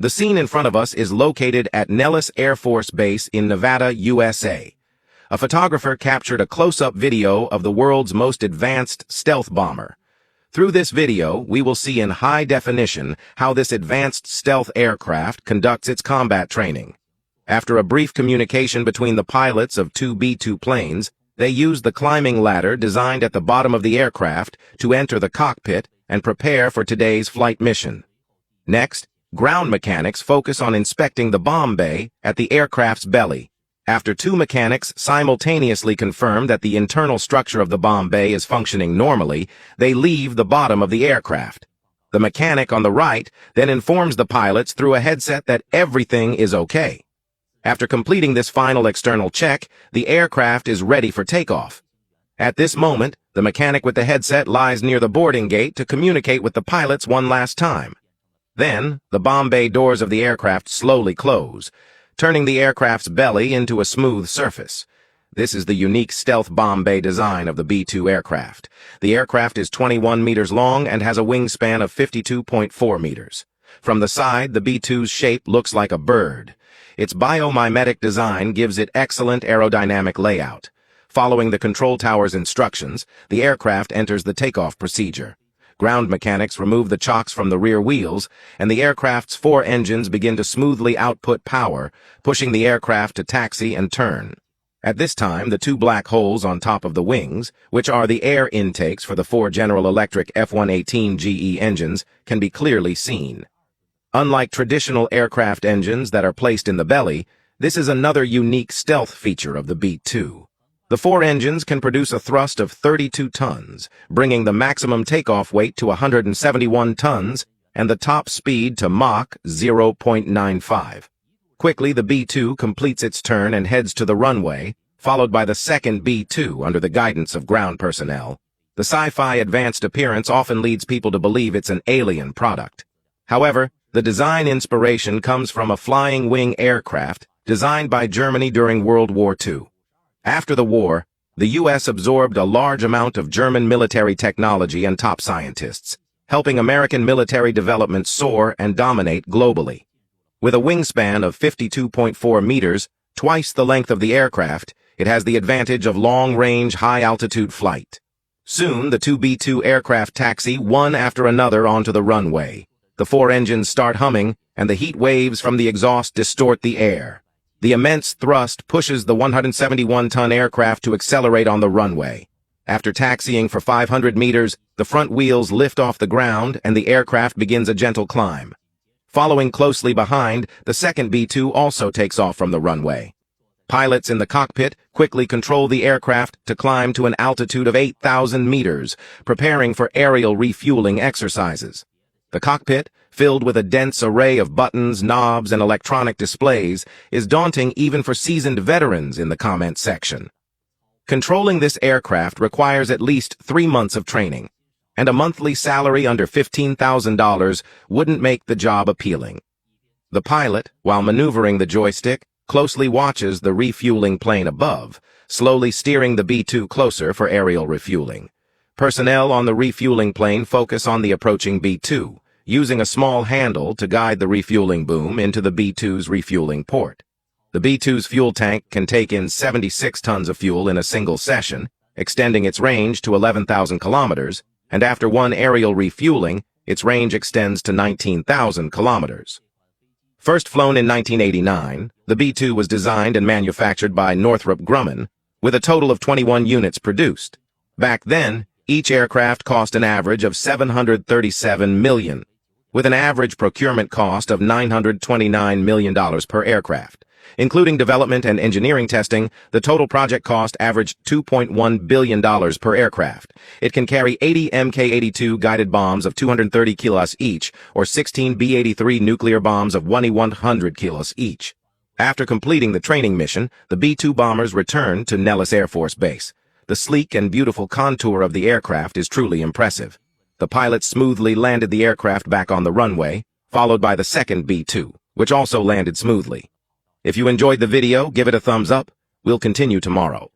The scene in front of us is located at Nellis Air Force Base in Nevada, USA. A photographer captured a close-up video of the world's most advanced stealth bomber. Through this video, we will see in high definition how this advanced stealth aircraft conducts its combat training. After a brief communication between the pilots of two B-2 planes, they used the climbing ladder designed at the bottom of the aircraft to enter the cockpit and prepare for today's flight mission. Next, ground mechanics focus on inspecting the bomb bay at the aircraft's belly. After two mechanics simultaneously confirm that the internal structure of the bomb bay is functioning normally, they leave the bottom of the aircraft. The mechanic on the right then informs the pilots through a headset that everything is okay. After completing this final external check, the aircraft is ready for takeoff. At this moment, the mechanic with the headset lies near the boarding gate to communicate with the pilots one last time. Then, the bomb bay doors of the aircraft slowly close, turning the aircraft's belly into a smooth surface. This is the unique stealth bomb bay design of the B-2 aircraft. The aircraft is 21 meters long and has a wingspan of 52.4 meters. From the side, the B-2's shape looks like a bird. Its biomimetic design gives it excellent aerodynamic layout. Following the control tower's instructions, the aircraft enters the takeoff procedure. Ground mechanics remove the chocks from the rear wheels, and the aircraft's four engines begin to smoothly output power, pushing the aircraft to taxi and turn. At this time, the two black holes on top of the wings, which are the air intakes for the four General Electric F-118 GE engines, can be clearly seen. Unlike traditional aircraft engines that are placed in the belly, this is another unique stealth feature of the B-2. The four engines can produce a thrust of 32 tons, bringing the maximum takeoff weight to 171 tons and the top speed to Mach 0.95. Quickly, the B-2 completes its turn and heads to the runway, followed by the second B-2 under the guidance of ground personnel. The sci-fi advanced appearance often leads people to believe it's an alien product. However, the design inspiration comes from a flying wing aircraft designed by Germany during World War II. After the war, the U.S. absorbed a large amount of German military technology and top scientists, helping American military development soar and dominate globally. With a wingspan of 52.4 meters, twice the length of the aircraft, it has the advantage of long-range, high-altitude flight. Soon, the two B-2 aircraft taxi one after another onto the runway. The four engines start humming, and the heat waves from the exhaust distort the air. The immense thrust pushes the 171-ton aircraft to accelerate on the runway. After taxiing for 500 meters, the front wheels lift off the ground and the aircraft begins a gentle climb. Following closely behind, the second B-2 also takes off from the runway. Pilots in the cockpit quickly control the aircraft to climb to an altitude of 8,000 meters, preparing for aerial refueling exercises. The cockpit, filled with a dense array of buttons, knobs, and electronic displays, is daunting even for seasoned veterans in the comment section. Controlling this aircraft requires at least 3 months of training, and a monthly salary under $15,000 wouldn't make the job appealing. The pilot, while maneuvering the joystick, closely watches the refueling plane above, slowly steering the B-2 closer for aerial refueling. Personnel on the refueling plane focus on the approaching B-2, using a small handle to guide the refueling boom into the B-2's refueling port. The B-2's fuel tank can take in 76 tons of fuel in a single session, extending its range to 11,000 kilometers, and after one aerial refueling, its range extends to 19,000 kilometers. First flown in 1989, the B-2 was designed and manufactured by Northrop Grumman, with a total of 21 units produced. Back then, each aircraft cost an average of $737 million, with an average procurement cost of $929 million per aircraft. Including development and engineering testing, the total project cost averaged $2.1 billion per aircraft. It can carry 80 Mk-82 guided bombs of 230 kilos each, or 16 B-83 nuclear bombs of 100 kilos each. After completing the training mission, the B-2 bombers returned to Nellis Air Force Base. The sleek and beautiful contour of the aircraft is truly impressive. The pilots smoothly landed the aircraft back on the runway, followed by the second B-2, which also landed smoothly. If you enjoyed the video, give it a thumbs up. We'll continue tomorrow.